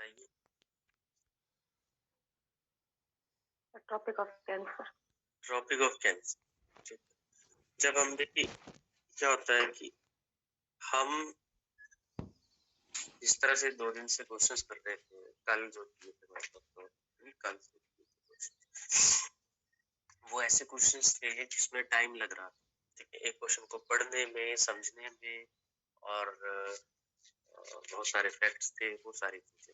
बताइए। Tropic of cancer. Tropic of cancer. जब हम देखिए क्या होता है कि हम इस तरह से 2 दिन से कोशिश कर रहे थे, कल जो किए थे मतलब कल से किए थे क्वेश्चन, वो ऐसे क्वेश्चंस थे जिसमें टाइम लग रहा था। ठीक है, एक क्वेश्चन को पढ़ने में, समझने में, और बहुत सारे फैक्ट्स थे, वो सारी चीजें।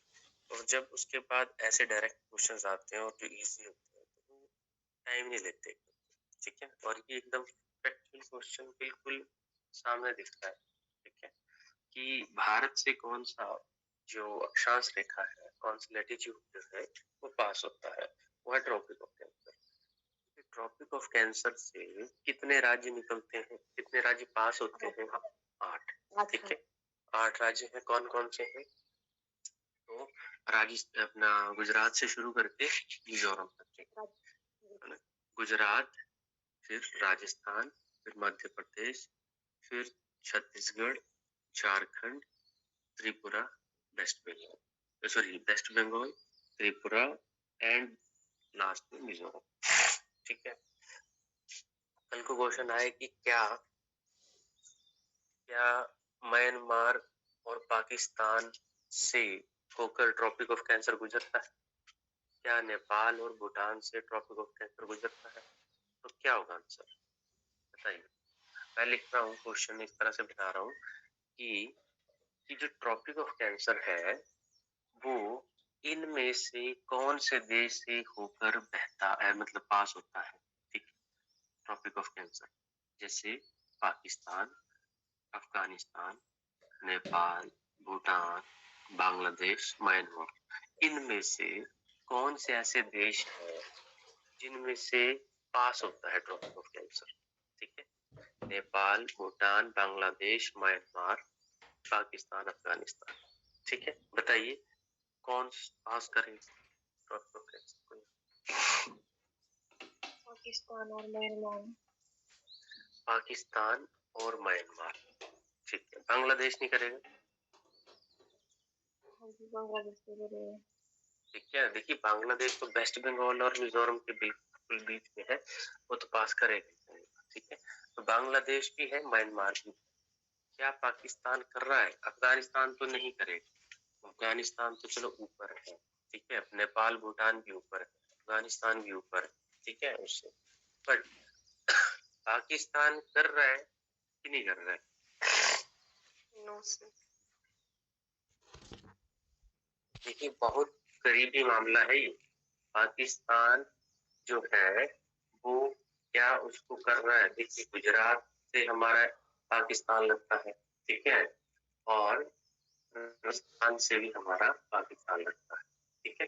और जब उसके बाद ऐसे डायरेक्ट क्वेश्चंस आते हैं और जो इजी होते हैं तो वो टाइम नहीं लेते। ठीक है, और ये एकदम फैक्चुअल क्वेश्चन बिल्कुल सामने दिखता है। ठीक है, कि भारत से कौन सा जो अक्षांश रेखा है, कौन सा लैटिट्यूड जो है वो पास होता है, वो है tropic of cancer. Tropic of cancer से कितने राज्य निकलते हैं, कितने राज्य पास होते हैं? 8। ठीक है, 8 राज्य हैं। कौन कौन से हैं? तो राजस्थान, अपना गुजरात से शुरू करके मिजोरम तक। गुजरात, फिर राजस्थान, फिर मध्य प्रदेश, फिर Chhattisgarh, Jharkhand, Tripura, West Bengal, Tripura and last में मिजोरम। ठीक है, कल को क्वेश्चन आए कि क्या म्यांमार और पाकिस्तान से होकर ट्रॉपिक ऑफ कैंसर गुजरता है? क्या नेपाल और भूटान से ट्रॉपिक ऑफ कैंसर गुजरता है? तो क्या होगा आंसर, बताइए। मैं लिख रहा हूँ क्वेश्चन, इस तरह से बता रहा हूँ कि जो ट्रॉपिक ऑफ कैंसर है वो इनमें से कौन से देश से होकर बहता है, मतलब पास होता है? ठीक, ट्रॉपिक ऑफ कैंसर जैसे पाकिस्तान, अफगानिस्तान, नेपाल, भूटान, बांग्लादेश, म्यांमार, इनमें से कौन से ऐसे देश हैं जिनमें से पास होता है ट्रॉपिक ऑफ कैंसर? ठीक है, नेपाल, भूटान, बांग्लादेश, म्यांमार, पाकिस्तान, अफगानिस्तान। ठीक है, बताइए कौन पास करेंगे ट्रॉपिक ऑफ कैंसर को? पाकिस्तान और म्यांमार। पाकिस्तान और म्यांमार। ठीक है, बांग्लादेश नहीं करेगा? बांग्लादेश करेगा। ठीक है, देखिए बांग्लादेश तो वेस्ट बंगाल और मिजोरम के बिल्कुल बीच में है, वो तो पास करेगा। ठीक है, तो बांग्लादेश भी है, म्यांमार भी। क्या पाकिस्तान कर रहा है? अफगानिस्तान तो नहीं करेगा, अफगानिस्तान तो चलो ऊपर है। ठीक है, नेपाल भूटान भी ऊपर है, अफगानिस्तान भी ऊपर है। ठीक है, उससे बट पाकिस्तान कर रहा है कि नहीं कर रहा है? No sir. देखिए बहुत करीबी मामला है ये। पाकिस्तान जो है वो क्या उसको कर रहा है? देखिए गुजरात से हमारा पाकिस्तान लगता है, ठीक है, और राजस्थान से भी हमारा पाकिस्तान लगता है। ठीक है,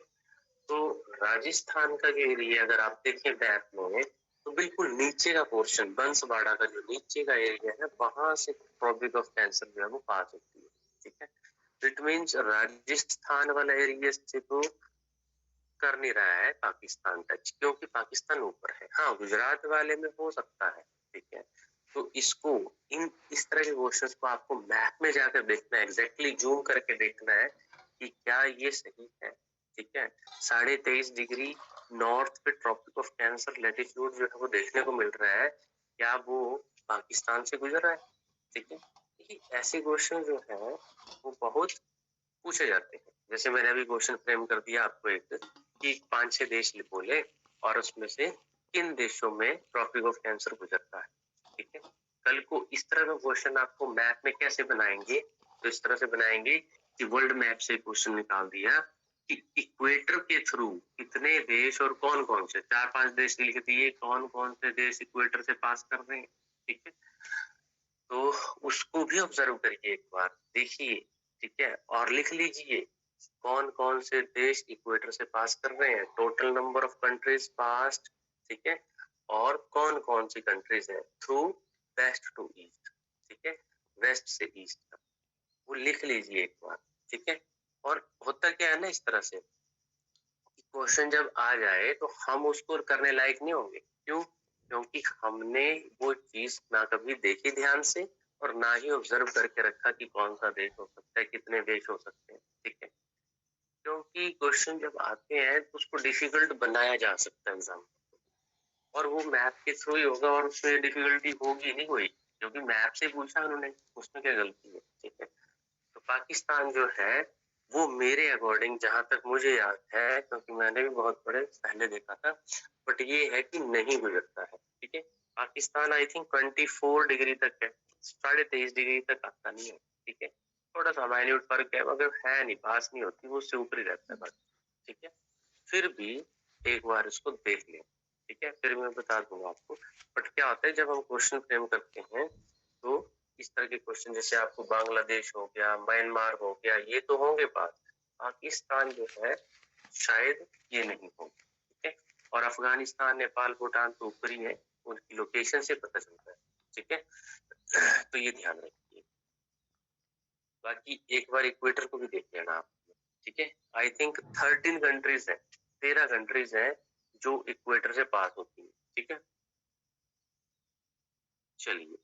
तो राजस्थान का जो एरिया अगर आप देखें मैप में तो बिल्कुल नीचे का पोर्शन, बंसवाड़ा का जो नीचे का एरिया है, वहां से ट्रॉपिक ऑफ कैंसर जो है वो पास होती है। ठीक है, इट मीन्स राजस्थान वाला एरिया से तो कर नहीं रहा है पाकिस्तान टच, क्योंकि पाकिस्तान ऊपर है। हाँ, गुजरात वाले में हो सकता है। ठीक है, तो इसको इस तरह के क्वेश्चंस को आपको मैप में जाकर देखना है, एग्जैक्टली जूम करके देखना है कि क्या ये सही है। ठीक है, 23.5 डिग्री नॉर्थ पे ट्रॉपिक ऑफ कैंसर लैटिट्यूड जो है वो देखने को मिल रहा है, क्या वो पाकिस्तान से गुजर रहा है? ठीक है, ऐसे क्वेश्चन जो है वो बहुत पूछे जाते हैं। जैसे मैंने अभी क्वेश्चन फ्रेम कर दिया आपको एक कि 5-6 देश बोले और उसमें से किन देशों में ट्रॉपिक ऑफ कैंसर गुजरता है। ठीक है, कल को इस तरह का क्वेश्चन आपको मैप में कैसे बनाएंगे? तो इस तरह से बनाएंगे कि वर्ल्ड मैप से क्वेश्चन निकाल दिया कि इक्वेटर के थ्रू कितने देश और कौन कौन से, 4-5 देश लिख दिए, कौन कौन से देश इक्वेटर से पास कर रहे हैं। ठीक है, तो उसको भी ऑब्जर्व करिए एक बार, देखिए। ठीक है, और लिख लीजिए कौन कौन से देश इक्वेटर से पास कर रहे हैं, total number of countries past. ठीक है, और कौन कौन सी कंट्रीज है थ्रू वेस्ट टू ईस्ट। ठीक है, वेस्ट से ईस्ट तक वो लिख लीजिए एक बार। ठीक है, और होता क्या है ना इस तरह से, क्वेश्चन जब आ जाए तो हम उसको करने लायक नहीं होंगे। क्यों? क्योंकि हमने वो चीज ना कभी देखी ध्यान से और ना ही ऑब्जर्व करके रखा कि कौन सा देश हो सकता है, कितने देश हो सकते हैं। ठीक है, क्योंकि क्वेश्चन जब आते हैं तो उसको डिफिकल्ट बनाया जा सकता है एग्जाम, और वो मैप के थ्रू ही होगा और उसमें डिफिकल्टी होगी नहीं कोई, क्योंकि मैप से पूछा उन्होंने, उसमें क्या गलती है। ठीक है, तो पाकिस्तान जो है वो मेरे अकॉर्डिंग, जहां तक मुझे याद है, क्योंकि मैंने भी बहुत बड़े पहले देखा था, बट ये है कि नहीं गुजरता है। ठीक है, पाकिस्तान आई थिंक 24 डिग्री तक है, 23.5 डिग्री तक आता नहीं है। ठीक है, थोड़ा सा माइन्यूट फर्क है, मगर है नहीं, पास नहीं होती, वो उससे ऊपर ही रहता है बस। ठीक है, फिर भी एक बार इसको देख लें। ठीक है, फिर मैं बता दूंगा आपको। बट क्या होता है जब हम क्वेश्चन फ्रेम करते हैं तो इस तरह के क्वेश्चन, जैसे आपको बांग्लादेश हो गया, म्यांमार हो गया, ये तो होंगे पास, पाकिस्तान जो है शायद ये नहीं होगा। ठीक है, और अफगानिस्तान, नेपाल, भूटान तो ऊपर ही है, उनकी लोकेशन से पता चलता है। ठीक है, तो ये ध्यान रखिए। बाकी एक बार इक्वेटर को भी देख लेना आप। ठीक है, आई थिंक 13 कंट्रीज है, 13 कंट्रीज है जो इक्वेटर से पास होती है। ठीक है, चलिए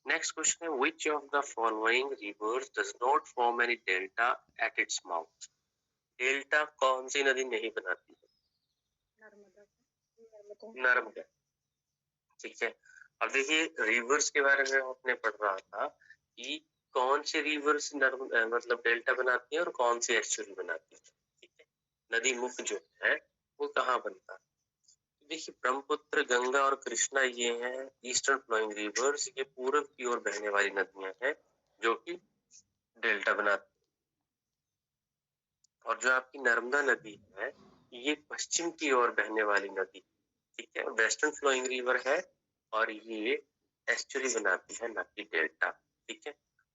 नेक्स्ट क्वेश्चन है, which of the following rivers does not form any delta at its mouth? Delta कौन सी नदी नहीं बनाती है? नर्मदा। ठीक है, अब देखिए रिवर्स के बारे में आपने पढ़ रहा था कि कौन से रिवर्स मतलब डेल्टा बनाती है और कौन सी एस्चुरी बनाती है। ठीक है, नदी मुख जो है वो कहाँ बनता है? देखिए ब्रह्मपुत्र, गंगा और कृष्णा ये हैं ईस्टर्न फ्लोइंग रिवर्स, ये पूर्व की ओर बहने वाली नदियां हैं जो कि डेल्टा बनाती है। और जो आपकी नर्मदा नदी है ये पश्चिम की ओर बहने वाली नदी, ठीक है, वेस्टर्न फ्लोइंग रिवर है और ये एस्चुरी बनाती है, ना कि डेल्टा। ठीक है,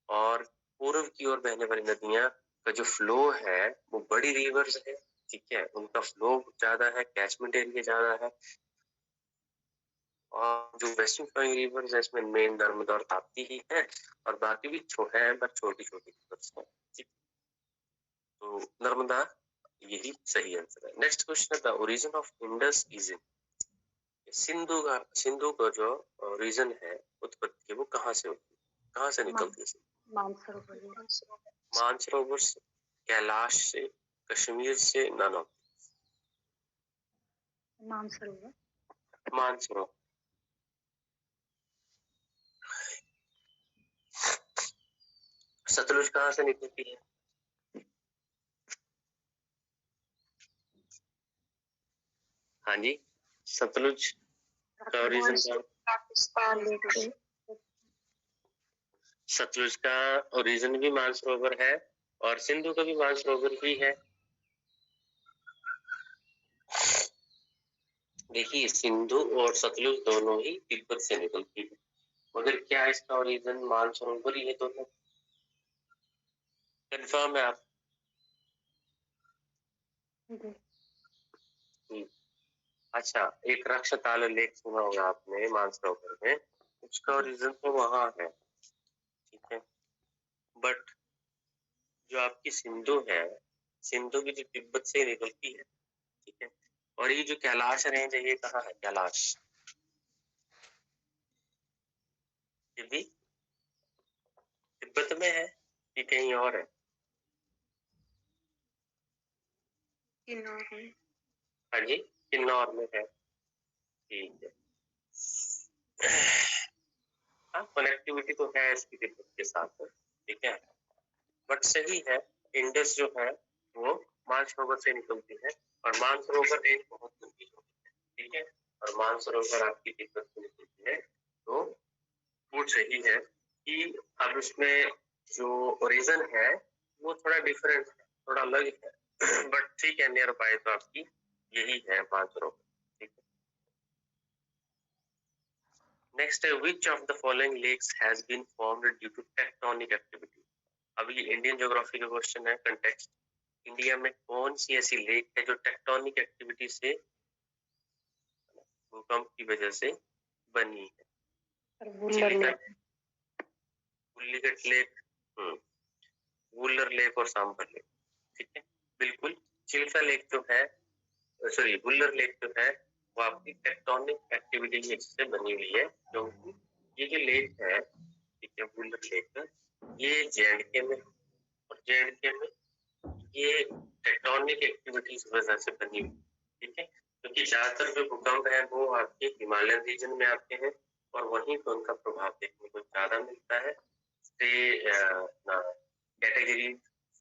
और पूर्व की ओर बहने वाली नदियां का जो फ्लो है वो बड़ी रिवर्स है। ठीक है, उनका फ्लो ज्यादा है, कैचमेंट एरिया ज्यादा है, और जो वेस्टर्न फ्लोइंग रिवर्स है इसमें मेन नर्मदा और ताप्ती ही है, और बाकी भी है बट छोटी छोटी रिवर्स है। ठीक, तो नर्मदा यही सही आंसर है। नेक्स्ट क्वेश्चन है, the origin of Indus is in. Sindhu का जो रीजन है उत्पत्ति है वो कहाँ से होती है, कहाँ से निकलती है? मानसरोवर से, कैलाश से, कश्मीर से, नन ऑफ। मानसरोवर। सतलुज कहाँ से निकलती है? हाँ जी, सतलुज का रीजन क्या? पाकिस्तान। सतलुज का ओरिजिन भी मानसरोवर है और सिंधु का भी मानसरोवर ही है। देखिए सिंधु और सतलुज दोनों ही तिब्बत से निकलती है, मगर क्या इसका ओरिजिन मानसरोवर ही है दोनों? कंफर्म है आप? अच्छा, एक रक्षताल लेक सुना होगा आपने मानसरोवर में, उसका ओरिजिन तो वहां है। ठीक है, बट जो आपकी सिंधु है, सिंधु भी जो तिब्बत से निकलती है। ठीक है, और ये जो कैलाश रेंज है ये कहाँ है? कैलाश ये भी तिब्बत में है कि कहीं और है? हाँ जी, किन्नौर में है। ठीक है, हाँ कनेक्टिविटी तो है इसकी तिब्बत के साथ। ठीक है, बट सही है, इंडस जो है वो मानसरोवर से निकलती है और मानसरोवर रेंज बहुत लंबी होती है। ठीक है, और मानसरोवर आपकी तिब्बत से निकलती है, तो वो सही है कि अब उसमें जो ओरिजिन है वो थोड़ा डिफरेंट है, थोड़ा अलग है, बट ठीक है, नियर बाय तो आपकी यही है मानसरोवर। ठीक है, नेक्स्ट है, which of the following lakes has been formed due to tectonic activity? अब ये इंडियन ज्योग्राफी का क्वेश्चन है, कंटेक्स्ट। इंडिया में कौन सी ऐसी लेक है जो टेक्टोनिक एक्टिविटी से, भूकंप की वजह से बनी है? बुल्लीगढ़ लेक, वुलर लेक और सांबर लेक। ठीक है, बिल्कुल। चिल्का लेक जो है, सॉरी वुलर लेक जो है वो आपकी टेक्टोनिक एक्टिविटी की वजह से बनी हुई है, क्योंकि ये जो लेक है, ठीक है, वुलर लेक, ये जे.एंड.के में, और जे.एंड.के में ये टेक्टोनिक एक्टिविटीज वजह से बनी हुई, ठीक है, क्योंकि ज्यादातर जो भूकंप है वो आपके हिमालयन रीजन में आते हैं और वहीं पर उनका प्रभाव देखने को ज्यादा मिलता है। कैटेगरी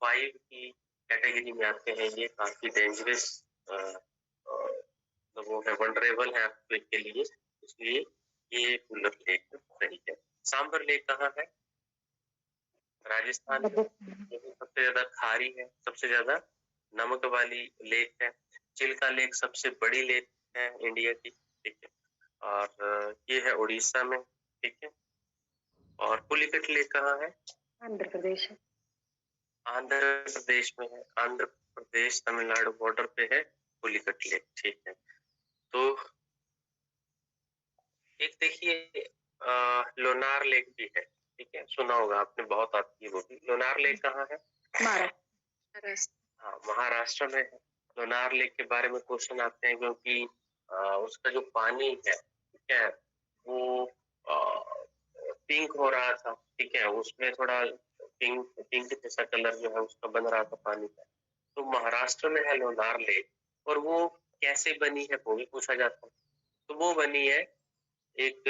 5 की कैटेगरी में आते हैं, ये काफी डेंजरस वो है, वनरेबल है आपके के लिए, इसलिए ये वुलर लेक सही है। सांबर लेक कहाँ है? राजस्थान में। सबसे ज्यादा खारी है, सबसे ज्यादा नमक वाली लेक है। चिल्का लेक सबसे बड़ी लेक है इंडिया की, ठीक है, और ये है उड़ीसा में, ठीक है। और पुलिकट लेक कहाँ है? आंध्र प्रदेश है। आंध्र प्रदेश में है, आंध्र प्रदेश तमिलनाडु बॉर्डर पे है पुलिकट लेक, ठीक है। तो एक देखिए लोनार लेक भी है, ठीक है, सुना होगा आपने, बहुत आती है वो भी। लोनार लेक कहाँ है? महाराष्ट्र। हाँ, महाराष्ट्र में है। लोनार लेक के बारे में क्वेश्चन आते हैं क्योंकि उसका जो पानी है, ठीक है, वो पिंक हो रहा था, ठीक है, उसमें थोड़ा पिंक जैसा कलर जो है उसका बन रहा था पानी का। तो महाराष्ट्र में है लोनार लेक, और वो कैसे बनी है वो भी पूछा जाता है। तो वो बनी है एक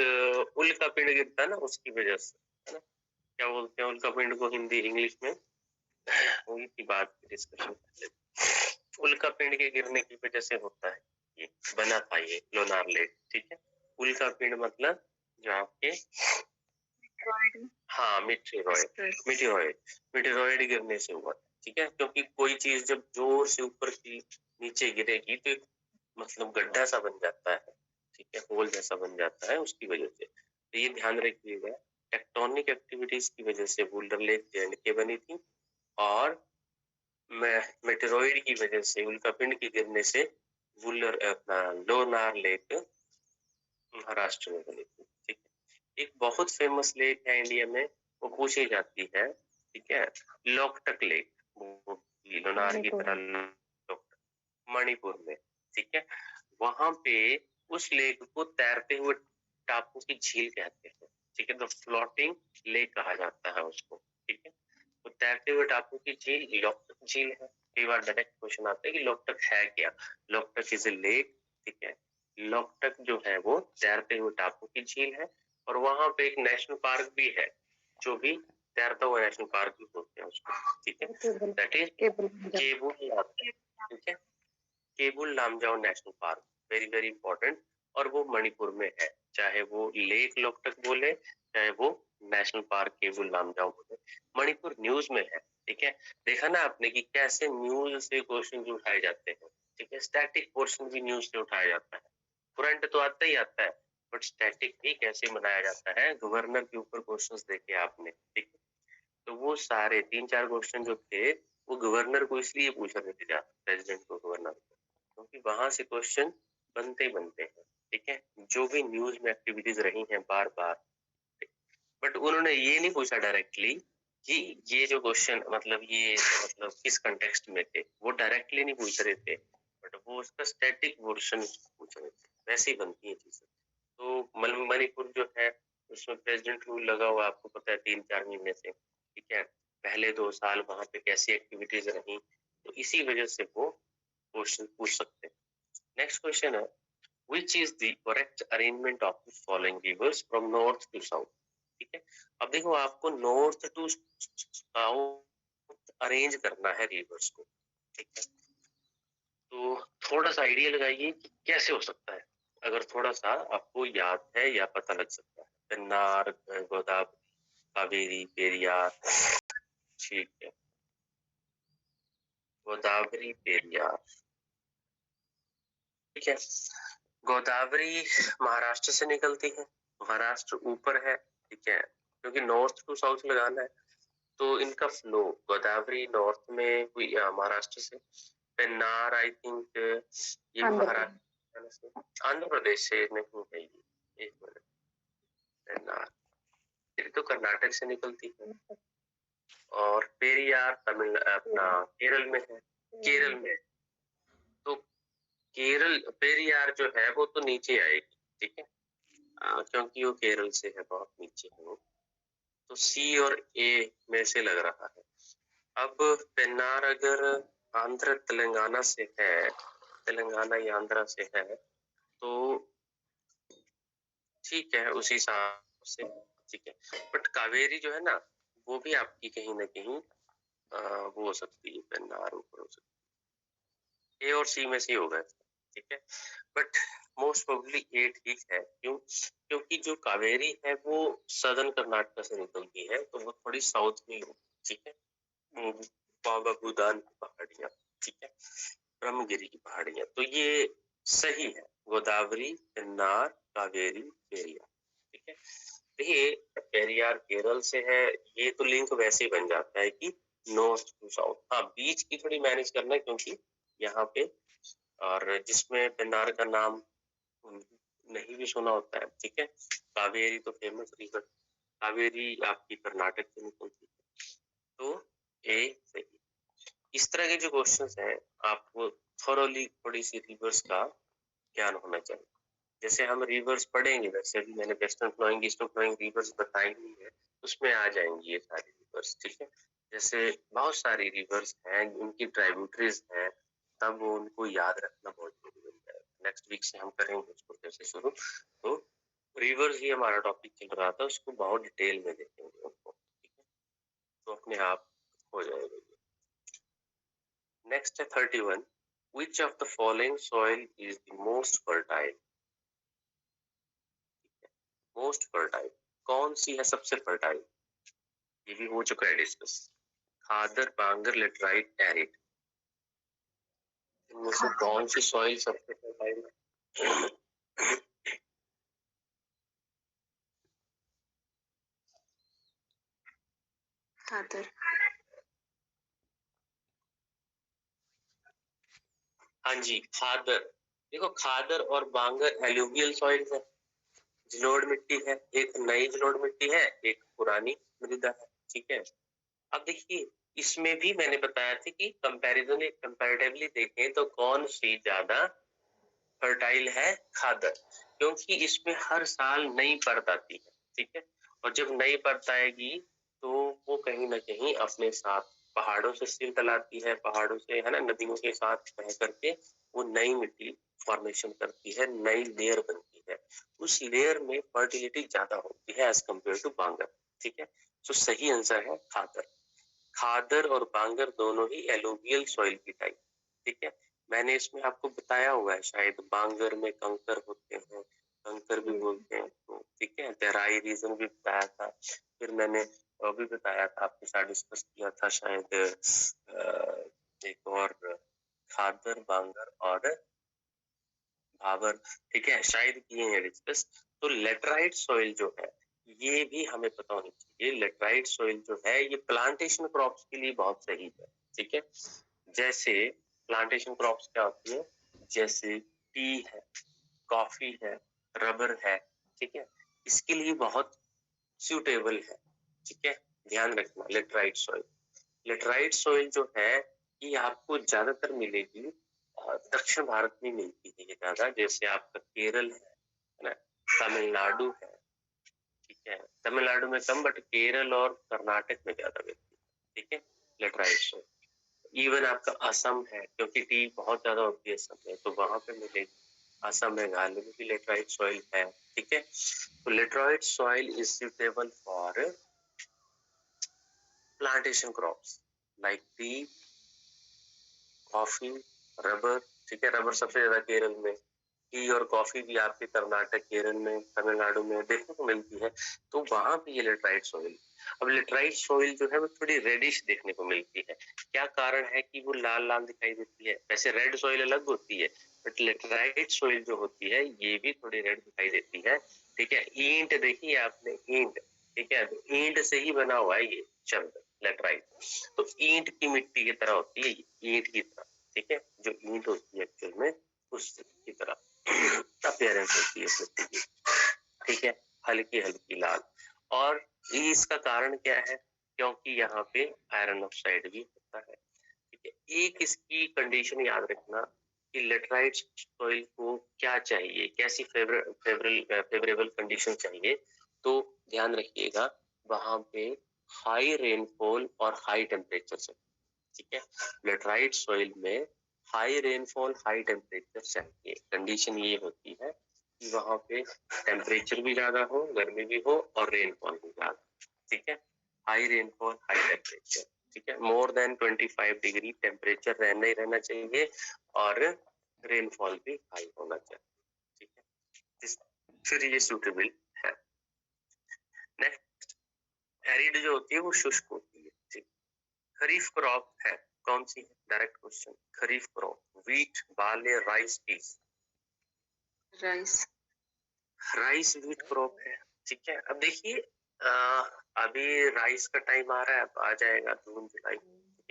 उल्का पिंड गिरता है ना, उसकी वजह से, है ना। क्या बोलते हैं उल्का पिंड को हिंदी इंग्लिश में? वही की बात डिस्कशन कर लेते। उल्का पिंड के गिरने की वजह से होता है, ये बना था ये लोनार लेक, ठीक है। उल्का पिंड मतलब जो आपके, हाँ, मिटेरॉइड गिरने से हुआ, ठीक है, क्योंकि कोई चीज जब जोर से ऊपर की नीचे गिरेगी तो एक मतलब गड्ढा सा बन जाता है, ठीक है, होल जैसा बन जाता है, उसकी वजह से। तो ये ध्यान रखिएगा, टेक्टोनिक एक्टिविटीज की वजह से वुलर लेक जे बनी थी, और मेटेरॉइड की वजह से, उल्कापिंड के गिरने से वुलर लोनार लेक महाराष्ट्र में बनी थी, ठीक है। एक बहुत फेमस लेक है इंडिया में, वो पूछी जाती है, ठीक है, लोकटक लेक, लोनार की तरह लोकटक, मणिपुर में, ठीक है। वहां पे उस लेक को तैरते हुए टापू की झील कहते हैं, ठीक है, तो फ्लोटिंग लेक कहा जाता है उसको, ठीक है। तो तैरते हुए टापू की झील लोकटक झील है। कई बार डायरेक्ट क्वेश्चन आता है कि लोकटक है क्या? लोकटक इज ए लेक, ठीक है। लोकटक जो है वो तैरते हुए टापू की झील है, और वहां पे एक नेशनल पार्क भी है, जो भी तैरता हुआ नेशनल पार्क भी बोलते हैं उसको, ठीक है। दैट इज केबुल, ठीक है, Keibul Lamjao national park, very very important, और वो मणिपुर में है। चाहे वो लेक लोकटक बोले, चाहे वो नेशनल पार्क केबुल लामजाओ बोले, मणिपुर न्यूज में है, ठीक है। देखा ना आपने कि कैसे न्यूज से क्वेश्चन उठाए जाते हैं, ठीक है। स्टैटिक पोर्शन भी न्यूज से उठाया जाता है, करंट तो आता ही आता है, बट स्टैटिक भी कैसे बनाया जाता है, गवर्नर के ऊपर क्वेश्चंस देखे आपने, ठीक है। तो वो सारे 3-4 क्वेश्चन जो थे वो गवर्नर को इसलिए पूछा देते थे, प्रेसिडेंट को, गवर्नर को, क्योंकि वहां से क्वेश्चन बनते हैं, ठीक है, जो भी न्यूज में एक्टिविटीज रही हैं बार बार। बट उन्होंने ये नहीं पूछा डायरेक्टली कि ये जो क्वेश्चन मतलब ये मतलब किस कंटेक्स्ट में थे, वो डायरेक्टली नहीं पूछ रहे थे, बट वो उसका स्टैटिक वर्जन पूछ रहे थे, वैसे ही बनती है चीजें। तो मणिपुर जो है उसमें प्रेसिडेंट रूल लगा हुआ, आपको पता है, 3-4 महीने से, ठीक है। पहले 2 साल वहां पे कैसी एक्टिविटीज रही, तो इसी वजह से वो क्वेश्चन पूछ सकते हैं। नेक्स्ट क्वेश्चन है, which is the correct arrangement of the following rivers from north to south, ठीक है। अब देखो आपको नॉर्थ टू साउथ अरेंज करना है रिवर्स को, ठीक है। तो थोड़ा सा आइडिया लगाइए कि कैसे हो सकता है, अगर थोड़ा सा आपको याद है या पता लग सकता है। पेन्नार, गोदावरी, कावेरी, पेरियार, ठीक है, गोदावरी, पेरियार, ठीक है। गोदावरी महाराष्ट्र से निकलती है, महाराष्ट्र ऊपर है, ठीक है, क्योंकि नॉर्थ टू साउथ लगाना है, तो इनका फ्लो गोदावरी नॉर्थ में हुई महाराष्ट्र से। पेन्नार आई थिंक ये महाराष्ट्र से, आंध्र प्रदेश से नहीं है ये, एक मिनट, पेन्नार ये तो कर्नाटक से निकलती है, और पेरियार तमिल अपना केरल में है, केरल में। तो केरल पेरियार जो है वो तो नीचे आएगी, ठीक है, क्योंकि वो केरल से है, बहुत नीचे है वो, तो सी और ए में से लग रहा है। अब पेन्नार अगर आंध्र तेलंगाना से है, तेलंगाना या आंध्रा से है, तो ठीक है उसी हिसाब से ठीक है। बट कावेरी जो है ना वो भी आपकी कहीं ना कहीं वो हो सकती है, पेन्नार ऊपर हो सकती है। ए और सी में से होगा, ठीक है। बट मोस्ट प्रोबेबली ए ठीक है। क्यों? क्योंकि जो कावेरी है वो सदर्न कर्नाटक से निकलती है, तो वो थोड़ी साउथ में होगी, ठीक है। बाबा भूदान की पहाड़ियां, ठीक है, ब्रह्मगिरी की पहाड़ियां, तो ये सही है। गोदावरी, पेन्नार, कावेरी, पेरियार, ठीक है। देखिए पेरियार केरल से है, ये तो लिंक वैसे ही बन जाता है कि नॉर्थ टू साउथ। हाँ बीच की थोड़ी मैनेज करना है, क्योंकि यहाँ पे और जिसमें पेन्नार का नाम नहीं भी सुना होता है, ठीक है। कावेरी तो फेमस रिवर, कावेरी आपकी कर्नाटक से निकलती है, तो ए सही। इस तरह के जो क्वेश्चंस हैं आपको थोरोली थोड़ी सी रिवर्स का ज्ञान होना चाहिए। जैसे हम रिवर्स पढ़ेंगे, वैसे भी मैंने western flowing eastern flowing rivers बताई हुई है, उसमें आ जाएंगी ये सारी रिवर्स, ठीक है। जैसे बहुत सारी रिवर्स हैं, उनकी ट्राइब्यूटरीज हैं, तब उनको याद रखना बहुत जरूरी होता है। नेक्स्ट वीक से हम करेंगे उसको कैसे शुरू। तो रिवर्स ही हमारा टॉपिक चल रहा था, उसको बहुत डिटेल में देखेंगे उनको, ठीक है, तो अपने आप हो जाएगा। नेक्स्ट है 31, which of the following soil is the most fertile? Most fertile कौन सी है सबसे फर्टाइल? ये भी हो चुका है डिस्कस। खादर, बांगर, लेटराइट, एरिड, इनमें से कौन सी सॉइल सबसे फर्टाइल है? खादर। हाँ जी खादर। देखो खादर और बांगर एलुवियल सॉइल है, जलोढ़ मिट्टी है। एक नई जलोढ़ मिट्टी है, एक पुरानी मृदा है, ठीक है। अब देखिए इसमें भी मैंने बताया था कि कंपैरेटिवली देखें तो कौन सी ज्यादा फर्टाइल है? खादर, क्योंकि इसमें हर साल नई परत आती है, ठीक है। और जब नई परत आएगी तो वो कहीं ना कहीं अपने साथ पहाड़ों से सिर लाती है, पहाड़ों से है ना, नदियों के साथ बह करके वो नई मिट्टी फॉर्मेशन करती है, नई लेयर बनती है। उस लेयर में फर्टिलिटी ज्यादा होती है एज कम्पेयर टू बांगर, ठीक है। तो सही आंसर है खादर। खादर और बांगर दोनों ही एलुवियल सॉइल की टाइप, ठीक है। मैंने इसमें आपको बताया हुआ है, शायद बांगर में कंकर होते हैं, कंकर भी बोलते हैं, तो ठीक है। तराई रीजन भी बताया था, फिर मैंने भी बताया था, आपके साथ डिस्कस किया था शायद एक और खादर, बांगर और भावर, ठीक है, शायद किए हैं डिस्कस। तो लेटराइट सॉइल जो है ये भी हमें पता होनी चाहिए। लेटराइट सॉइल जो है ये प्लांटेशन क्रॉप्स के लिए बहुत सही है, ठीक है। जैसे प्लांटेशन क्रॉप्स क्या होती है, जैसे टी है, कॉफी है, रबर है, ठीक है, इसके लिए बहुत सूटेबल है, ठीक है। ध्यान रखना लेटराइट सॉइल। लेटराइट सॉइल जो है ये आपको ज्यादातर मिलेगी दक्षिण भारत में मिलती है ये ज्यादा, जैसे आपका केरल है ना, तमिलनाडु है, ठीक है। तमिलनाडु में कम, बट केरल और कर्नाटक में ज्यादा मिलती है, ठीक है, लेटराइट सॉइल। इवन आपका असम है, क्योंकि टी बहुत ज्यादा होती है असम में, तो वहां पे मिलेगी। असम मेघालय में भी लेटराइट सॉइल है, ठीक है। तो laterite soil is suitable for plantation crops like T, coffee, rubber, ठीक है। रबर सबसे ज्यादा केरल में, टी और कॉफी भी आपके कर्नाटक, केरल में, तमिलनाडु में देखने को मिलती है, तो वहां पे ये लेटराइट सॉइल। अब लेटराइट सॉइल जो है वो थोड़ी रेडिश देखने को मिलती है। क्या कारण है कि वो लाल लाल दिखाई देती है? वैसे रेड सॉइल अलग होती है, बट लेटराइट सॉइल जो होती है ये भी थोड़ी रेड दिखाई देती है, ठीक है। ईंट देखिए आपने, ईंट, ठीक है, तो ईंट से ही बना हुआ है ये शब्द लेटराइट, तो ईंट की मिट्टी की तरह होती है, ईंट की तरह, ठीक है। जो ईंट होती है एक्चुअल में उस की तरह अपीयरेंस होती है मिट्टी की, ठीक है, हल्की हल्की लाल। और इसका कारण क्या है? क्योंकि यहाँ पे आयरन ऑक्साइड भी होता है, ठीक है। एक इसकी कंडीशन याद रखना कि लेटराइट सॉइल को क्या चाहिए, कैसी फेवरेबल कंडीशन चाहिए, तो ध्यान रखिएगा वहां पे हाई रेनफॉल और हाई टेम्परेचर चाहिए, ठीक है। लेटराइट सॉइल में हाई रेनफॉल हाई टेम्परेचर चाहिए। कंडीशन ये होती है कि वहां पे टेम्परेचर भी ज्यादा हो, गर्मी भी हो और रेनफॉल भी ज्यादा। ठीक है, हाई रेनफॉल हाई टेम्परेचर। ठीक है, मोर देन 25 डिग्री टेम्परेचर रहना ही रहना चाहिए और रेनफॉल भी हाई होना चाहिए। ठीक है, फिर ये सूटेबल है। नेक्स्ट, एरिड जो होती है वो शुष्क होती है। ठीक, खरीफ क्रॉप है कौन सी है? Direct question. Kharif crop, wheat, barley, rice, peas. Rice. Rice wheat crop है। ठीक है, अब देखिए अभी राइस का टाइम आ रहा है, अब आ जाएगा जून जुलाई,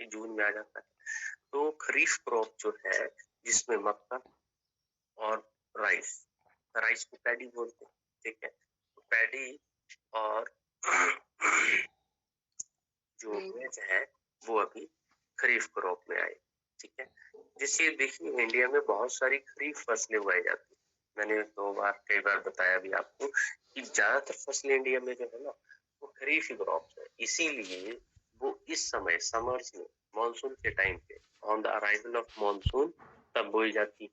जून में आ जाता है। तो खरीफ क्रॉप जो है जिसमें मक्का और राइस, राइस को पैडी बोलते हैं। ठीक है, तो पैडी और जो वेज है वो अभी खरीफ क्रॉप में आए। ठीक है, जिससे देखिए इंडिया में बहुत सारी खरीफ फसलें उगाई जाती है। मैंने कई बार बताया भी आपको कि ज्यादातर फसलें इंडिया में जो है ना वो खरीफ ही क्रॉप है। इसीलिए वो इस समय समर्स में मानसून के टाइम पे on the arrival of monsoon तब बोई जाती है।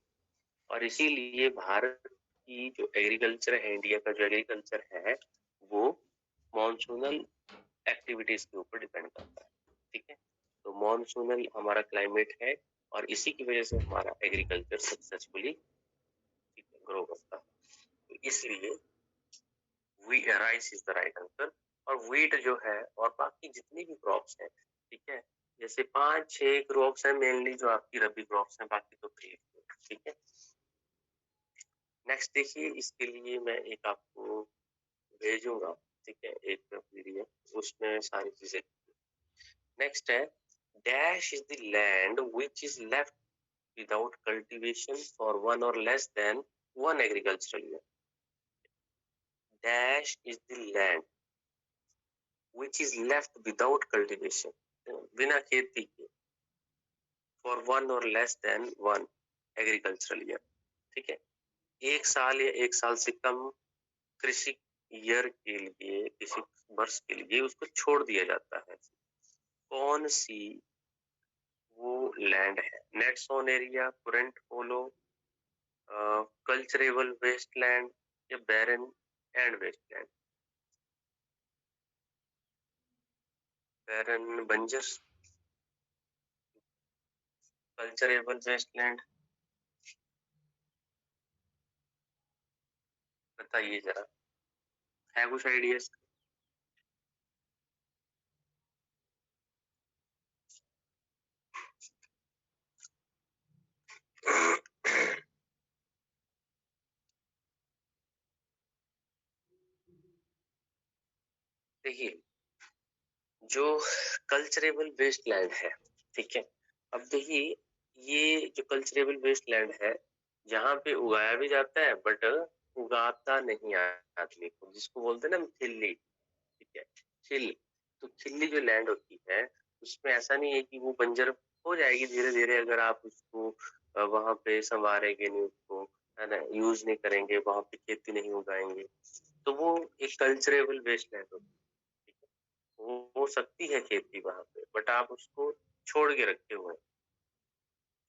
और इसीलिए भारत की जो एग्रीकल्चर है, इंडिया का जो एग्रीकल्चर है वो मानसूनल एक्टिविटीज के ऊपर डिपेंड करता है। ठीक है, तो मानसूनल हमारा क्लाइमेट है और इसी की वजह से हमारा एग्रीकल्चर सक्सेसफुली ग्रो करता है। तो इसलिए rice is the right answer. और व्हीट जो है और बाकी जितनी भी क्रॉप्स हैं, ठीक है, जैसे 5-6 क्रॉप्स हैं मेनली जो आपकी रबी क्रॉप्स हैं, बाकी तो खरीफ। ठीक है, नेक्स्ट देखिए, इसके लिए मैं एक आपको भेजूंगा। ठीक है, एक पीडीएफ, उसमें सारी चीजें। नेक्स्ट है, dash is the land which is left without cultivation for one or less than one agricultural year. Dash is the land which is left without cultivation, बिना खेती के, for one or less than one agricultural year. ठीक है, एक साल या एक साल से कम कृषि ईयर के लिए, कृषि वर्ष के लिए उसको छोड़ दिया जाता है। कौन सी वो लैंड है? नेट सोन एरिया, कुरेंट पोलो, कल्चरेबल वेस्टलैंड या बैरन एंड वेस्टलैंड? बैरन बंजर, कल्चरेबल वेस्टलैंड, बताइए जरा, है कुछ आइडियाज? देखिए, जो कल्चरेबल वेस्टलैंड है, ठीक है, अब देखिए ये जो कल्चरेबल वेस्टलैंड है जहाँ पे उगाया भी जाता है बट उगाता नहीं आदमी को, जिसको बोलते हैं ना खिल्ली। ठीक है, खिल, तो खिल्ली जो लैंड होती है उसमें ऐसा नहीं है कि वो बंजर हो जाएगी धीरे धीरे अगर आप उसको वहां पे संवारेंगे नहीं, उसको है ना यूज नहीं करेंगे, वहां पे खेती नहीं उगाएंगे, तो वो एक कल्चरेबल वेस्टलैंड होती है। हो सकती है खेती वहां पे बट आप उसको छोड़ के रखे हुए हैं।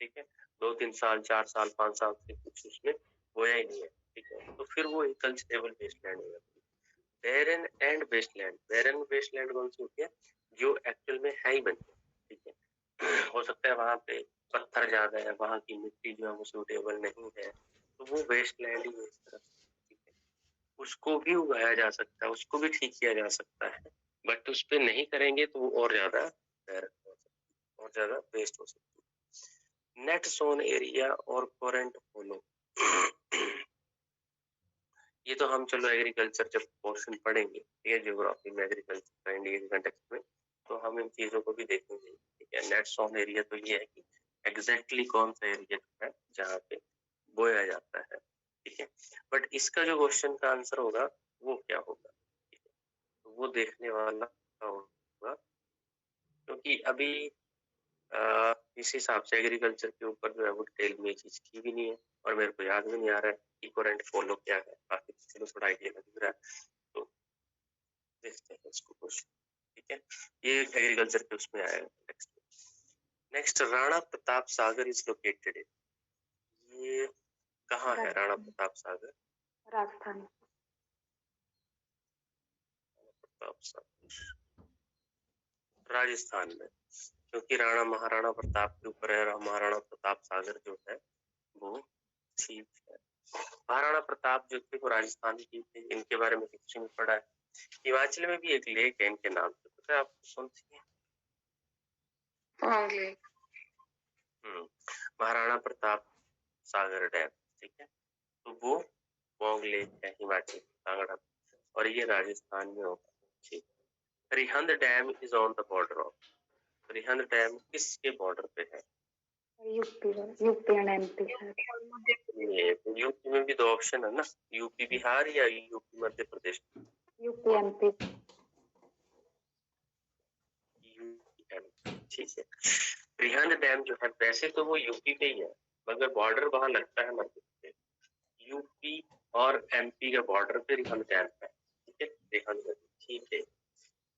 ठीक है, 2-3 साल 4 साल 5 साल से कुछ उसमें बोया ही नहीं है। ठीक है, तो फिर वो एक कल्चरेबल वेस्टलैंड हो जाती है। बैरन एंड वेस्टलैंड, बैरन वेस्टलैंड कौन सी होती है? जो एक्चुअल में है ही बंजर। ठीक है, हो सकता है वहां पे पत्थर ज्यादा है, वहां की मिट्टी जो है वो सूटेबल नहीं है, तो वो वेस्टलैंड ही है इस तरह से। ठीक है, उसको भी उगाया जा सकता है, उसको भी ठीक किया जा सकता है, बट उस पे नहीं करेंगे तो वो और ज्यादा और ज्यादा वेस्ट हो सकती है। नेट सोन एरिया और कोरेंट फॉलो, ये तो हम चलो एग्रीकल्चर जब पोर्शन पढ़ेंगे, ठीक है, ज्योग्राफी में एग्रीकल्चर का इंडिया के कंटेक्स्ट में, तो हम इन चीजों को भी देखेंगे। ठीक है, नेट सोन एरिया तो ये है कि एग्जैक्टली कौन सा एरिया है जहाँ पे बोया जाता है। ठीक है, बट इसका जो क्वेश्चन का आंसर होगा वो क्या होगा, तो वो देखने वाला होगा, क्योंकि अभी इस हिसाब से एग्रीकल्चर के ऊपर जो है वो डिटेल में चीज की भी नहीं है और मेरे को याद भी नहीं आ रहा है कि कोरेंट फॉलो क्या है। बाकी चलो थोड़ा आइडिया लग रहा है, तो देखते हैं इसको क्वेश्चन। ठीक है, ये एग्रीकल्चर के उसमें आएगा next. Next, Rana Pratap Sagar is located. ये कहाँ है राणा प्रताप सागर? राजस्थान। प्रताप सागर राजस्थान में, क्योंकि राणा महाराणा प्रताप के ऊपर है, महाराणा प्रताप सागर जो है वो ठीक है। महाराणा प्रताप जो थे वो राजस्थान की थे, इनके बारे में हिस्ट्री में पढ़ा है। हिमाचल में भी एक लेक है इनके नाम से, पता है आपको कौन सी है? पोंग लेक। महाराणा प्रताप सागर डैम, ठीक है, तो वो पोंग लेक है हिमाचल कांगड़ा, और ये राजस्थान में होगा। ठीक, Rihand dam is on the border of, Rihand dam किसके बॉर्डर पे है? UP and MP. ये यूपी में भी दो ऑप्शन है ना, यूपी बिहार या UP Madhya Pradesh? UP MP. ठीक है, रिहंद डैम जो है वैसे तो वो यूपी पे ही है, मगर बॉर्डर वहां लगता है मध्य प्रदेश, यूपी और एमपी के बॉर्डर पे रिहंद डैम है। ठीक है, रिहंद, ठीक है।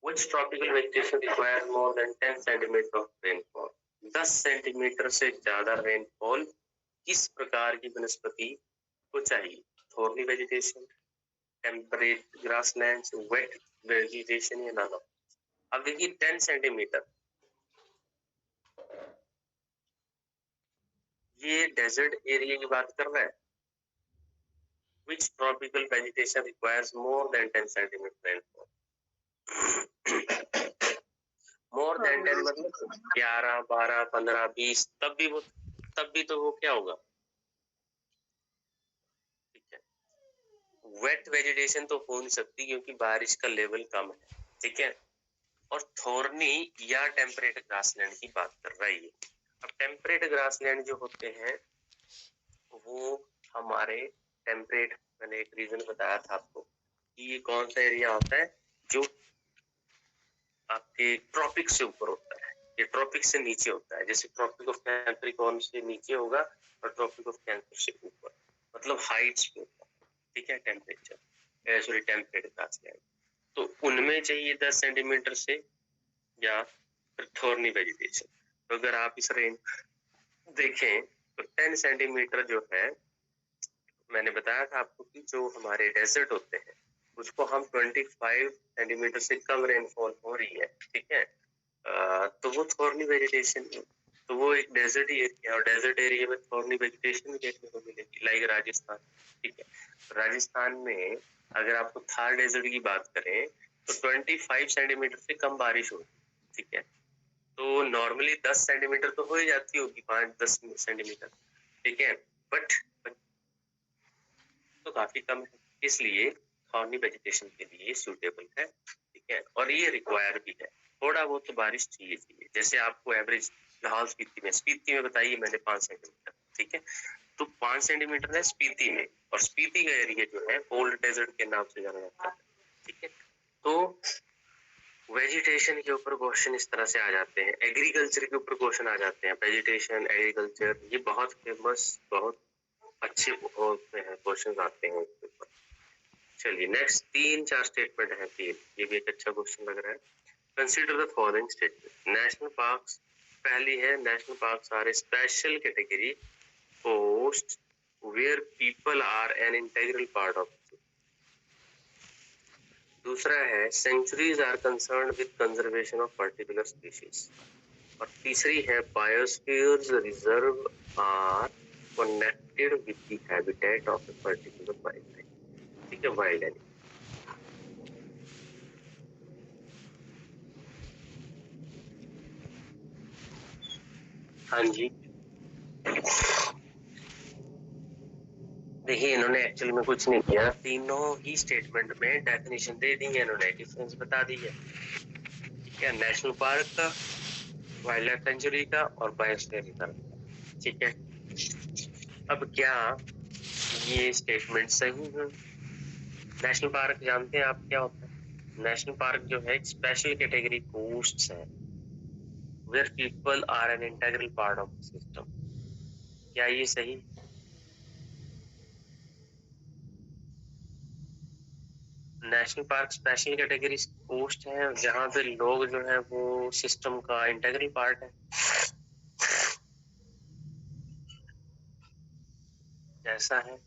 Which tropical vegetation requires more than 10 centimeter of rainfall? 10 centimetre से ज्यादा रेनफॉल किस प्रकार की वनस्पति को चाहिए? Thorny vegetation, temperate grasslands, wet vegetation या नन ऑफ? अब देखिए 10 सेंटीमीटर, ये डेजर्ट एरिया की बात कर रहा है। Which tropical vegetation requires more than 10 centimeter rainfall? More than 10 मतलब 11, 12, 15, 20, तब भी तो वो क्या होगा? ठीक है, वेट वेजिटेशन तो हो नहीं सकती क्योंकि बारिश का लेवल कम है। ठीक है, और थोर्नी या टेम्परेट ग्रासलैंड की बात कर रहा है ये। अब टेम्परेट ग्रासलैंड जो होते हैं वो हमारे टेम्परेट, मैंने एक रीजन बताया था आपको कि ये कौन सा एरिया होता है जो आपके ट्रॉपिक से ऊपर होता है, ये ट्रॉपिक से नीचे होता है। जैसे ट्रॉपिक ऑफ कैप्रिकॉर्न से नीचे होगा और ट्रॉपिक ऑफ कैंसर से ऊपर, मतलब हाइट्स पे होता है। ठीक है, टेम्परेचर सॉरी टेम्परेट ग्रासलैंड, तो उनमें चाहिए 10 सेंटीमीटर से या फिर थोर्नी वेजिटेशन। तो अगर आप इस रेंज देखें तो 10 सेंटीमीटर जो है, मैंने बताया था आपको कि जो हमारे डेजर्ट होते हैं उसको हम 25 सेंटीमीटर से कम रेनफॉल हो रही है, ठीक है, तो वो थोर्नी वेजिटेशन, तो वो एक डेजर्ट ही एरिया, और डेजर्ट एरिया में थोर्नी वेजिटेशन भी देखने को मिलेगी, लाइक राजस्थान। ठीक है, राजस्थान में अगर आपको थार डेजर्ट की बात करें तो 25 सेंटीमीटर से कम बारिश होगी। ठीक है, तो नॉर्मली 10 सेंटीमीटर तो हो ही जाती होगी, 5-10 सेंटीमीटर। ठीक है, बट तो काफी कम है, इसलिए थॉर्नी वेजिटेशन के लिए सूटेबल है। ठीक है, और ये रिक्वायर भी है, थोड़ा बहुत तो बारिश चाहिए। जैसे आपको एवरेज लाहौल स्पीति में बताइए मैंने 5 सेंटीमीटर। ठीक है, तो 5 सेंटीमीटर है स्पीति में, और स्पीति का एरिया जो है ओल्ड डेजर्ट के नाम से जाना जाता है। ठीक है, तो वेजिटेशन के ऊपर क्वेश्चन इस तरह से आ जाते हैं, एग्रीकल्चर के ऊपर क्वेश्चन आ जाते हैं, वेजिटेशन एग्रीकल्चर, ये बहुत फेमस, बहुत अच्छे क्वेश्चन आते हैं इसके ऊपर। चलिए नेक्स्ट 3-4 स्टेटमेंट है, ये भी एक अच्छा क्वेश्चन लग रहा है। Consider the following statement. National parks, पहली है national parks are a special category post where people are an integral part of. दूसरा है sanctuaries are concern with conservation of particular species, और तीसरी है biospheres reserve are connected with the habitat of a particular wildlife. ठीक है, wild animal. हाँ जी, देखिए इन्होंने एक्चुअली में कुछ नहीं किया, तीनों ही स्टेटमेंट में डेफिनेशन दे दी है, इन्होंने डिफरेंस बता दी है। ठीक है, नेशनल पार्क का, वाइल्ड लाइफ सेंचुरी का और बायोस्फीयर रिजर्व। ठीक है, अब क्या ये स्टेटमेंट सही है? नेशनल पार्क जानते हैं आप क्या होता है? नेशनल पार्क जो है स्पेशल कैटेगरी कोस्ट्स है where people are an integral part of the system. क्या ये सही? National park special category cost है जहाँ पे लोग जो है वो सिस्टम का इंटीग्रल पार्ट है। कैसा है?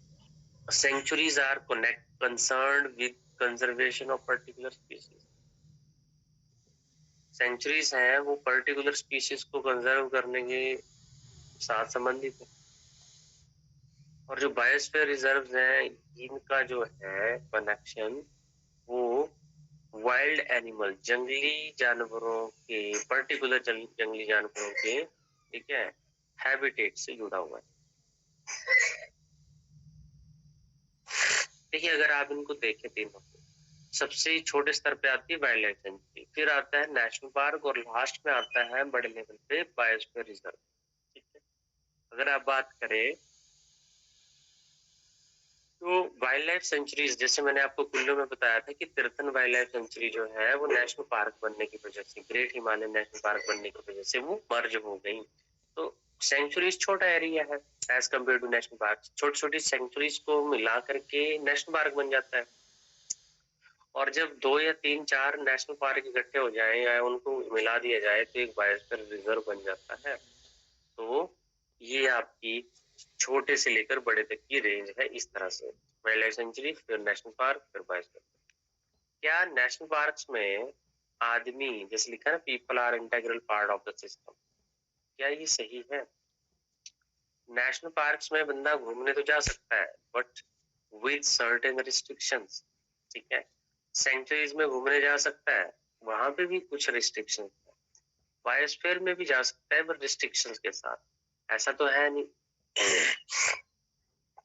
Sanctuaries are concerned with conservation of particular species. Sanctuaries हैं वो पर्टिकुलर स्पीशीज को कंजर्व करने के साथ संबंधित है। और जो बायोस्फीयर रिजर्व्स हैं इनका जो है कनेक्शन वो वाइल्ड एनिमल, जंगली जानवरों के, पर्टिकुलर जंगली जानवरों के, ठीक है, हैबिटेट से जुड़ा हुआ है। देखिए अगर आप इनको देखें तीनों, सबसे छोटे स्तर पे आती है वाइल्ड लाइफ सेंचुरी, फिर आता है नेशनल पार्क और लास्ट में आता है बड़े लेवल पे बायोस्फीयर रिजर्व। ठीक है, अगर आप बात करें तो वाइल्ड लाइफ सेंचुरीज, जैसे मैंने आपको कुल्लू में बताया था कि तिरथन वाइल्ड लाइफ सेंचुरी जो है वो नेशनल पार्क बनने की वजह से, ग्रेट हिमालयन नेशनल पार्क बनने की वजह से वो मर्ज हो गई। तो सेंचुरीज छोटा एरिया है as compare to national park, छोटी छोटी सेंचुरीज को मिला करके नेशनल पार्क बन जाता है। और जब 2 या 3 4 नेशनल पार्क इकट्ठे हो जाए या उनको मिला दिया जाए तो एक बायोस्फीयर रिजर्व बन जाता है। तो ये आपकी छोटे से लेकर बड़े तक की रेंज है इस तरह से, वाइल्ड लाइफ सेंचुरी, फिर नेशनल पार्क, फिर बायोस्फीयर। क्या नेशनल पार्क्स में आदमी, जैसे लिखा है ना people are integral part of the system, क्या ये सही है? नेशनल पार्क्स में बंदा घूमने तो जा सकता है बट विद सर्टेन रिस्ट्रिक्शंस। ठीक है, सेंचुरीज में घूमने जा सकता है, वहां पे भी कुछ रिस्ट्रिक्शंस है। बायोस्फीयर में भी जा सकता है बट रिस्ट्रिक्शंस के साथ। ऐसा तो है नहीं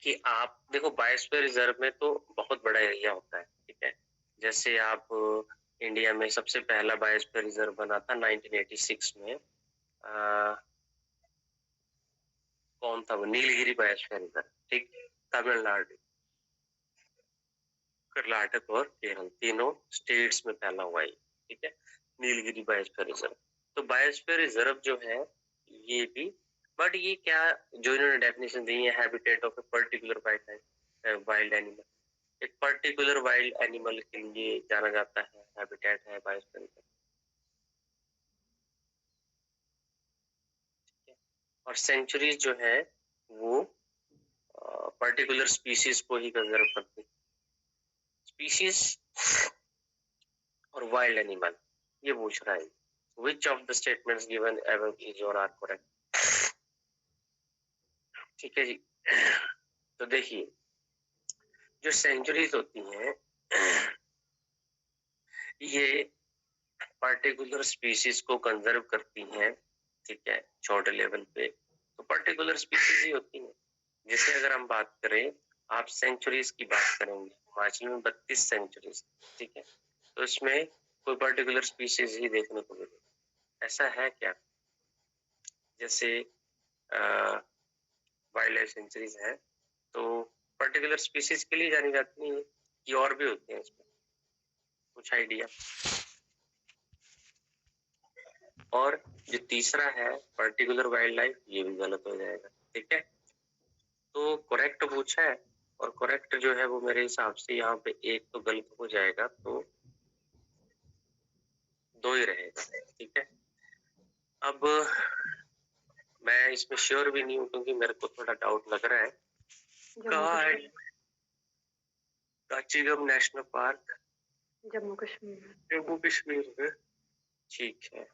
कि आप देखो बायोस्फीयर रिजर्व में तो बहुत बड़ा एरिया होता है। ठीक है, जैसे आप इंडिया में सबसे पहला बायोस्फीयर रिजर्व बना था 1986 में, कौन था वो, नीलगिरी बायोस्फीयर रिजर्व। ठीक, तमिलनाडु, कर्नाटक और केरल तीनों स्टेट्स में फैला हुआ है। ठीक है, नीलगिरी बायोस्फीयर रिजर्व। तो बायोस्फीयर रिजर्व जो है ये भी, बट ये क्या, जो इन्होंने डेफिनेशन दी है, habitat of a particular wild animal, एक पर्टिकुलर वाइल्ड एनिमल के लिए जाना जाता है, हैबिटेट है बायोस्फीयर रिजर्व। और सेंचुरीज जो है वो पर्टिकुलर स्पीशीज को ही कंजर्व करती है। स्पीशीज और वाइल्ड एनिमल, ये पूछ रहा है which of the statements given above is or are correct। ठीक है जी, तो देखिए जो सेंचुरीज होती हैं ये पर्टिकुलर स्पीशीज को कंजर्व करती हैं। ठीक है, छोटे लेवल पे तो पर्टिकुलर स्पीशीज ही होती हैं। जैसे अगर हम बात करें, आप सेंचुरीज की बात करेंगे, हिमाचल में 32 सेंचुरीज। ठीक है, तो इसमें कोई पर्टिकुलर स्पीशीज ही देखने को मिले, ऐसा है क्या? जैसे वाइल्ड लाइफ सेंचुरीज है तो पर्टिकुलर स्पीशीज के लिए जानी जाती है कि और भी होते हैं इसमें, कुछ आइडिया? और जो तीसरा है पर्टिकुलर वाइल्ड लाइफ, ये भी गलत हो जाएगा। ठीक है, तो करेक्ट पूछा है और करेक्ट जो है वो मेरे हिसाब से यहाँ पे एक तो गलत हो जाएगा, तो 2 ही रहेगा। ठीक है, अब मैं इसमें श्योर भी नहीं हूँ क्योंकि मेरे को थोड़ा डाउट लग रहा है। कहाँ है काचीगम नेशनल पार्क? जम्मू कश्मीर। जम्मू कश्मीर में। ठीक है,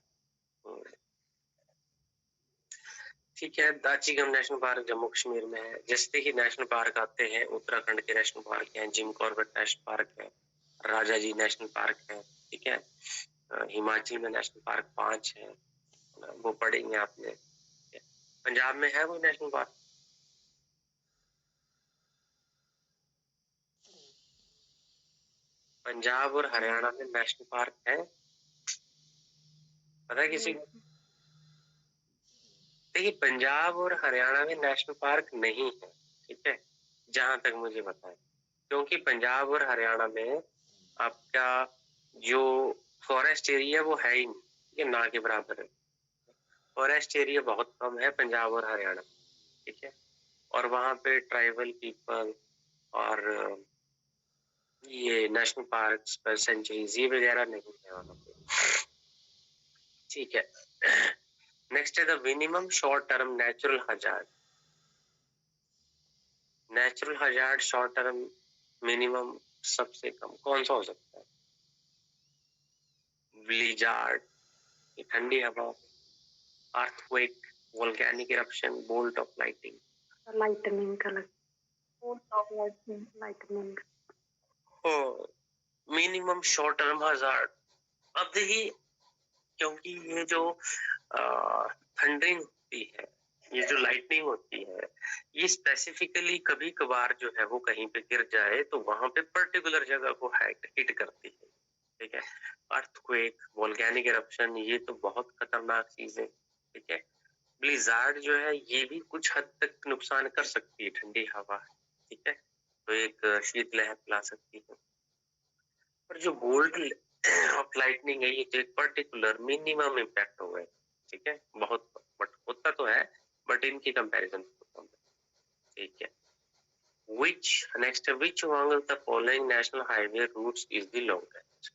ठीक है, दाचीगम नेशनल पार्क जम्मू कश्मीर में है। जैसे कि नेशनल पार्क आते हैं, उत्तराखंड के नेशनल पार्क हैं, जिम कॉर्बेट नेशनल पार्क है, राजा जी नेशनल पार्क है। ठीक है, हिमाचल में नेशनल पार्क 5 है, वो पढ़ेंगे आपने। पंजाब में है वो नेशनल पार्क? पंजाब और हरियाणा में नेशनल पार्क है, पता है किसी को? देखिए पंजाब और हरियाणा में नेशनल पार्क नहीं है। ठीक है, जहां तक मुझे पता है, क्योंकि पंजाब और हरियाणा में आपका जो फॉरेस्ट एरिया वो है ही नहीं, ये ना के बराबर है। फॉरेस्ट एरिया बहुत कम है पंजाब और हरियाणा। ठीक है, और वहां पे ट्राइबल पीपल और ये नेशनल पार्क सेंचुरीज ये वगैरह नहीं है वहां पे। ठीक है, नेक्स्ट है the minimum short term natural hazard. Natural hazard short term minimum सबसे कम कौन सा हो सकता है? ब्लिजार्ड, ठंडी हवा, earthquake, volcanic eruption, bolt of lighting. Lightning का लग bolt of lightning. Minimum short term hazard. अब देखिए, क्योंकि ये जो थंडरिंग होती है, ये जो लाइटनिंग होती है, ये स्पेसिफिकली कभी कभार जो है वो कहीं पे गिर जाए तो वहां पे पर्टिकुलर जगह को हिट करती है। ठीक है, अर्थक्वेक, वोल्केनिक इरप्शन, ये तो बहुत खतरनाक चीज है। ठीक है, ब्लिजार्ड जो है ये भी कुछ हद तक नुकसान कर सकती है, ठंडी हवा। ठीक है, तो एक शीतलहर फैला सकती है। पर जो बोल्ट ऑफ लाइटनिंग है, ये तो एक पर्टिकुलर मिनिमम इम्पैक्ट हो गए। ठीक है, बहुत बट होता तो है, बट इनकी कंपैरिजन कम है। ठीक है, next which among the following national highway routes is the longest?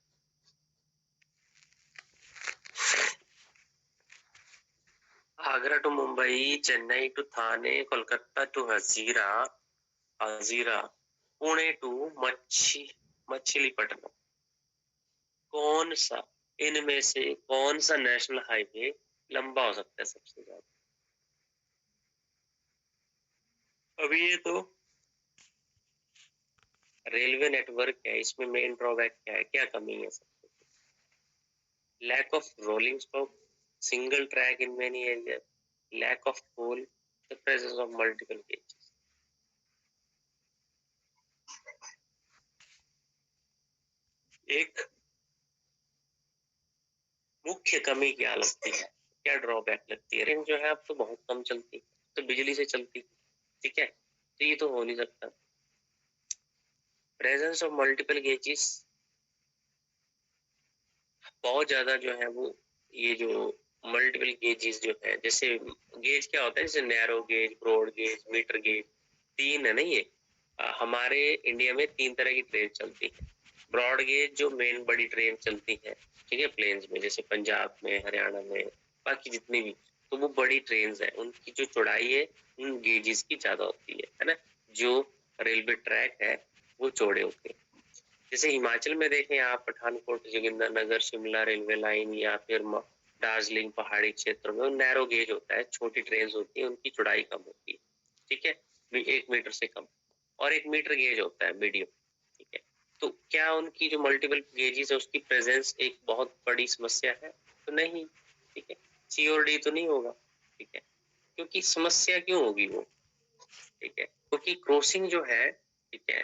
Agra to Mumbai, Chennai to Thane, Kolkata to Hazira, Pune to Machilipatnam. कौन सा इनमें से कौन सा नेशनल हाईवे लंबा हो सकता है सबसे ज्यादा? अभी ये तो रेलवे नेटवर्क है, इसमें मेन ड्रॉबैक क्या है, क्या कमी है? सबसे lack of rolling stock, single track in many area, lack of coal, the presence of multiple gauges. एक मुख्य कमी क्या लगती है, क्या ड्रॉबैक लगती है? ट्रेन जो है अब तो बहुत कम चलती है, तो बिजली से चलती है। ठीक है, तो ये तो हो नहीं सकता। प्रेजेंस ऑफ मल्टीपल गेजेस, बहुत ज्यादा जो है वो, ये जो मल्टीपल गेजेस जो है, जैसे गेज क्या होता है, जैसे narrow gauge, broad gauge, metre gauge, तीन है ना ये। हमारे इंडिया में तीन तरह की ट्रेन चलती है। ब्रॉड गेज जो मेन बड़ी ट्रेन चलती है, ठीक है, प्लेन्स में, जैसे पंजाब में, हरियाणा में, बाकी जितनी भी, तो वो बड़ी ट्रेन है, उनकी जो चौड़ाई है उन गेजेस की ज्यादा होती है ना। जो रेलवे ट्रैक है वो चौड़े होते हैं। जैसे हिमाचल में देखें आप, पठानकोट, जोगिंद्रनगर, शिमला रेलवे लाइन, या फिर दार्जिलिंग पहाड़ी क्षेत्र में नैरो गेज होता है, छोटी ट्रेन होती है, उनकी चौड़ाई कम होती है। ठीक है, 1 मीटर से कम। और 1 मीटर गेज होता है मीडियम। ठीक है, तो क्या उनकी जो मल्टीपल गेजेस है उसकी प्रेजेंस एक बहुत बड़ी समस्या है? तो नहीं। ठीक है, सी और डी तो नहीं होगा। ठीक है, क्योंकि समस्या क्यों होगी वो? ठीक है, क्योंकि क्रॉसिंग जो है, ठीक है,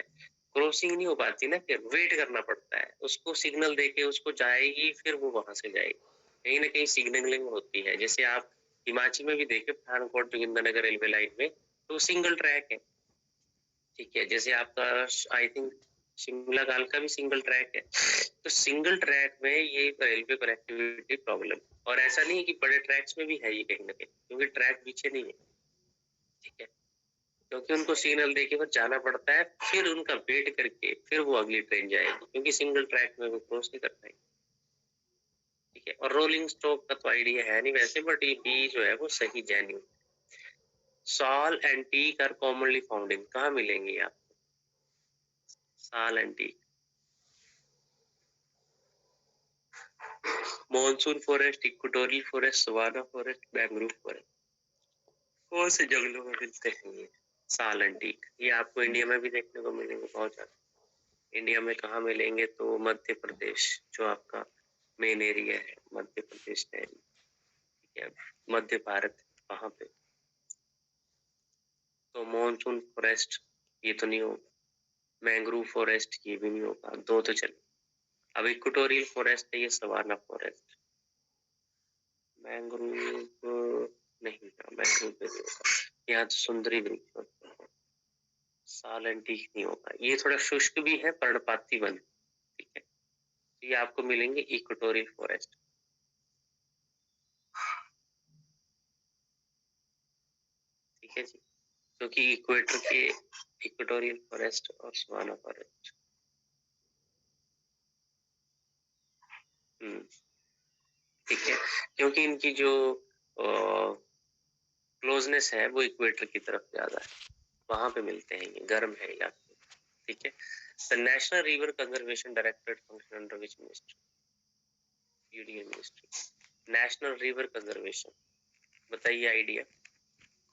क्रॉसिंग नहीं हो पाती ना, फिर वेट करना पड़ता है, उसको सिग्नल देके उसको जाएगी, फिर वो वहां से जाएगी। कहीं ना कहीं सिग्नलिंग होती है। जैसे आप हिमाचल में भी देखे, पठानकोट जोगिंद्रनगर रेलवे लाइन में, तो सिंगल ट्रैक है। ठीक है, जैसे आपका आई थिंक शिमला कालका भी सिंगल ट्रैक है। तो सिंगल ट्रैक में ये रेलवे कनेक्टिविटी प्रॉब्लम, और ऐसा नहीं है कि बड़े ट्रैक्स में भी है ये, कहीं ना कहीं, क्योंकि ट्रैक पीछे नहीं है। ठीक है, क्योंकि उनको सिग्नल देके बस जाना पड़ता है, फिर उनका वेट करके फिर वो अगली ट्रेन जाएगी, क्योंकि सिंगल ट्रैक में वो क्रॉस नहीं कर पाएगी। ठीक है, और रोलिंग स्टॉक का तो आइडिया है नहीं वैसे, बट ये बी जो है वो सही genuine. Sal and teak are commonly found in, कहाँ मिलेंगे आप sal and teak? Monsoon forest, equatorial forest, savanna forest, mangrove forest. कौन से जंगलों में मिलते हैं ये साल एंड टीक? ये आपको इंडिया में भी देखने को मिलेंगे बहुत ज्यादा। इंडिया में कहाँ मिलेंगे? तो मध्य प्रदेश, जो आपका मेन एरिया है, मध्य प्रदेश है। ठीक है, मध्य भारत, वहां पे। तो मॉनसून फॉरेस्ट ये तो नहीं होगा, मैंग्रोव फॉरेस्ट ये भी नहीं होगा, दो तो चले। अब इक्वेटोरियल फॉरेस्ट है ये, सवाना फॉरेस्ट। मैंग्रोव नहीं था, मैंग्रोव पे नहीं होगा, यहाँ तो सुंदरी वृक्ष होता है। साल एंड टीक नहीं होगा, ये थोड़ा शुष्क भी है, पर्णपाती वन। ठीक है, तो ये आपको मिलेंगे इक्वेटोरियल फॉरेस्ट। ठीक है जी, क्योंकि इक्वेटर के इक्वेटोरियल फॉरेस्ट और सवाना फॉरेस्ट। ठीक है, क्योंकि इनकी जो क्लोजनेस है वो इक्वेटर की तरफ ज्यादा है। वहां पे मिलते हैं, ये गर्म है इलाके, ठीक है। The national river conservation directorate function under which ministry? Union ministry. National river conservation, बताइए आइडिया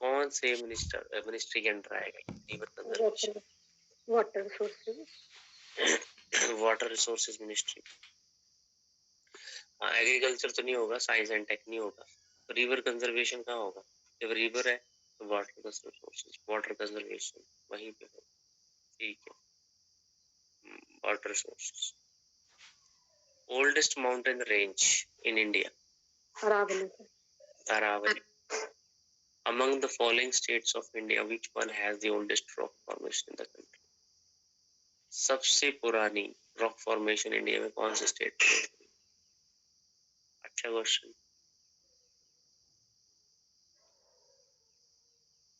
कौन से मिनिस्ट्री के अंडर आएगा river conservation? Water resources. Water resources ministry. Agriculture तो नहीं होगा, साइंस एंड टेक नहीं होगा, तो रिवर कंजर्वेशन कहाँ होगा? जब रिवर है तो वाटर रिसोर्सेज, वाटर कंजर्वेशन वहीं पे होगा, ठीक है। Water resources. Oldest mountain range in India? Aravalli. Aravalli. Among the following states of India, which one has the oldest rock formation in the country? सबसे पुरानी रॉक फॉर्मेशन इंडिया में कौन सा स्टेट है? अच्छा क्वेश्चन।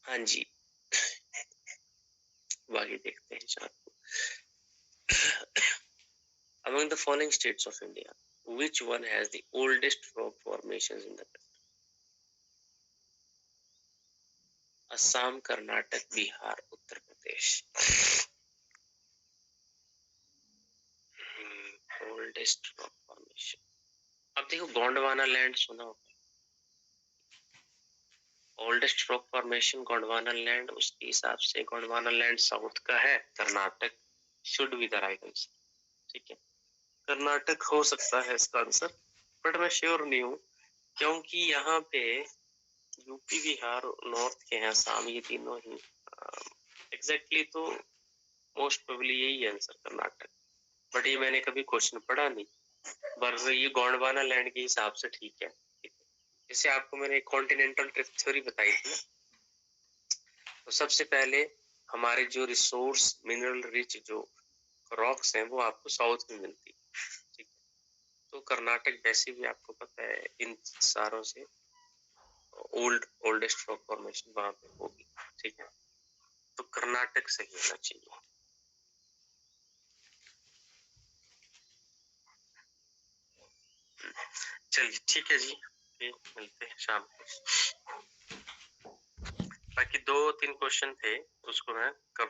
हाँ जी, बाकी देखते हैं चार को। Among the following states of India, which one has the oldest rock formations in the country? Assam, Karnataka, Bihar, Uttar Pradesh. Oldest rock formation. अब देखो गोंडवाना लैंड सुना होगा, oldest rock formation Gondwana land, उसके हिसाब से गोंडवाना लैंड साउथ का है, Karnataka should be the right answer, ठीक है। कर्नाटक हो सकता है इसका आंसर, बट मैं श्योर नहीं हूँ, क्योंकि यहाँ पे यूपी, बिहार, नॉर्थ के हैं, असम, ये तीनों ही एग्जैक्टली तो मोस्ट प्रोबेबली यही आंसर कर्नाटक, बट ये मैंने कभी क्वेश्चन पढ़ा नहीं, पर ये गोंडवाना लैंड के हिसाब से ठीक है। जैसे आपको मैंने कॉन्टिनेंटल ड्रिफ्ट थ्योरी बताई थी ना, तो सबसे पहले हमारे जो रिसोर्स मिनरल रिच जो रॉक्स हैं वो आपको साउथ में मिलती है, ठीक है। तो कर्नाटक वैसे भी आपको पता है इन सारों से ओल्डेस्ट रॉक फॉर्मेशन वहां पे होगी, ठीक है। तो कर्नाटक सही होना चाहिए। चलिए ठीक है जी, फिर मिलते हैं शाम को। बाकी 2-3 क्वेश्चन थे उसको मैं कब